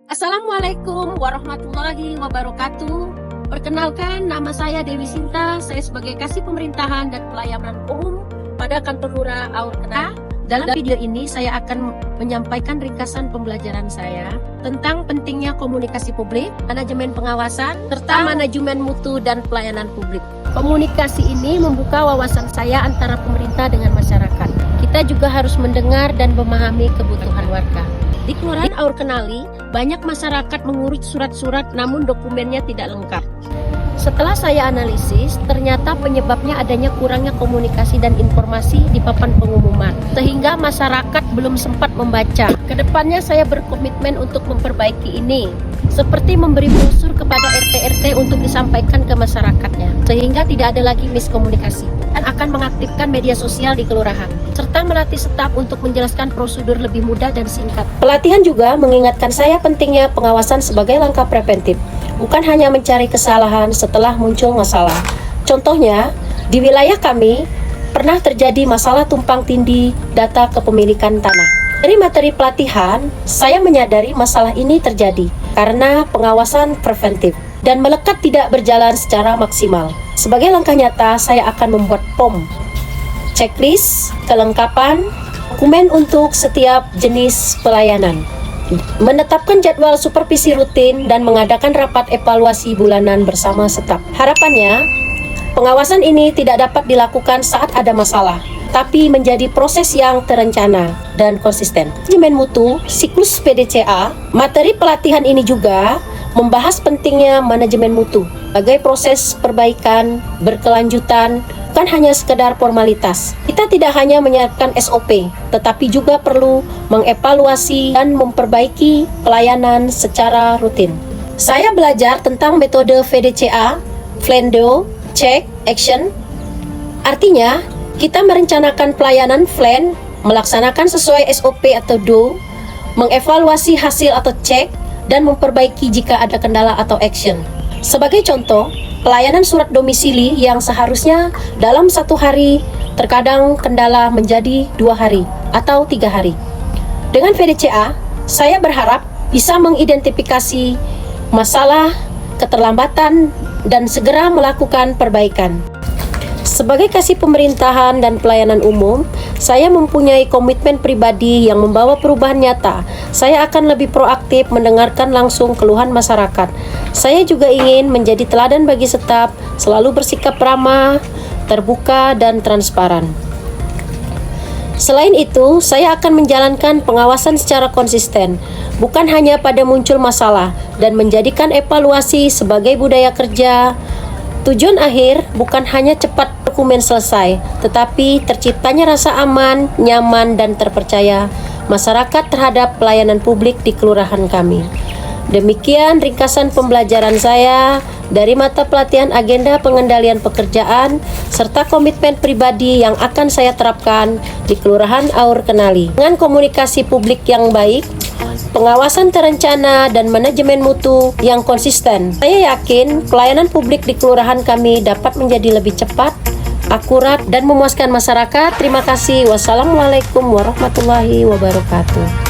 Assalamualaikum warahmatullahi wabarakatuh. Perkenalkan, nama saya Dewi Sinta. Saya sebagai Kasih Pemerintahan dan Pelayanan Umum pada Kantor Lurah Aur Kenali. Dalam video ini saya akan menyampaikan ringkasan pembelajaran saya tentang pentingnya komunikasi publik, manajemen pengawasan, serta manajemen mutu dan pelayanan publik. Komunikasi ini membuka wawasan saya antara pemerintah dengan masyarakat. Kita juga harus mendengar dan memahami kebutuhan warga. Di Kelurahan Aur Kenali, banyak masyarakat mengurus surat-surat namun dokumennya tidak lengkap. Setelah saya analisis, ternyata penyebabnya adanya kurangnya komunikasi dan informasi di papan pengumuman, sehingga masyarakat belum sempat membaca. Kedepannya saya berkomitmen untuk memperbaiki ini, seperti memberi brosur kepada RT-RT untuk disampaikan ke masyarakatnya, sehingga tidak ada lagi miskomunikasi. Dan akan mengaktifkan media sosial di kelurahan, serta melatih staf untuk menjelaskan prosedur lebih mudah dan singkat. Pelatihan juga mengingatkan saya pentingnya pengawasan sebagai langkah preventif, bukan hanya mencari kesalahan setelah muncul masalah. Contohnya, di wilayah kami pernah terjadi masalah tumpang tindih data kepemilikan tanah. Dari materi pelatihan, saya menyadari masalah ini terjadi karena pengawasan preventif dan melekat tidak berjalan secara maksimal. Sebagai langkah nyata, saya akan membuat POM, checklist, kelengkapan, dokumen untuk setiap jenis pelayanan, menetapkan jadwal supervisi rutin, dan mengadakan rapat evaluasi bulanan bersama staf. Harapannya, pengawasan ini tidak dapat dilakukan saat ada masalah, tapi menjadi proses yang terencana dan konsisten. Manajemen mutu, siklus PDCA, materi pelatihan ini juga membahas pentingnya manajemen mutu sebagai proses perbaikan berkelanjutan, bukan hanya sekedar formalitas. Kita tidak hanya menyiapkan SOP, tetapi juga perlu mengevaluasi dan memperbaiki pelayanan secara rutin. Saya belajar tentang metode VDCA, Plan, Do, Check, Action. Artinya, kita merencanakan pelayanan plan, melaksanakan sesuai SOP atau Do, mengevaluasi hasil atau check, dan memperbaiki jika ada kendala atau action. Sebagai contoh, pelayanan surat domisili yang seharusnya dalam 1 hari, terkadang kendala menjadi 2 hari atau 3 hari. Dengan VDCA, saya berharap bisa mengidentifikasi masalah, keterlambatan, dan segera melakukan perbaikan. Sebagai Kasih Pemerintahan dan Pelayanan Umum, saya mempunyai komitmen pribadi yang membawa perubahan nyata. Saya akan lebih proaktif mendengarkan langsung keluhan masyarakat. Saya juga ingin menjadi teladan bagi staf, selalu bersikap ramah, terbuka, dan transparan. Selain itu, saya akan menjalankan pengawasan secara konsisten, bukan hanya pada muncul masalah, dan menjadikan evaluasi sebagai budaya kerja. Tujuan akhir bukan hanya cepat dokumen selesai, tetapi terciptanya rasa aman, nyaman, dan terpercaya masyarakat terhadap pelayanan publik di kelurahan kami. Demikian ringkasan pembelajaran saya dari mata pelatihan agenda pengendalian pekerjaan serta komitmen pribadi yang akan saya terapkan di Kelurahan Aur Kenali. Dengan komunikasi publik yang baik, pengawasan terencana, dan manajemen mutu yang konsisten, saya yakin pelayanan publik di kelurahan kami dapat menjadi lebih cepat, akurat, dan memuaskan masyarakat. Terima kasih. Wassalamualaikum warahmatullahi wabarakatuh.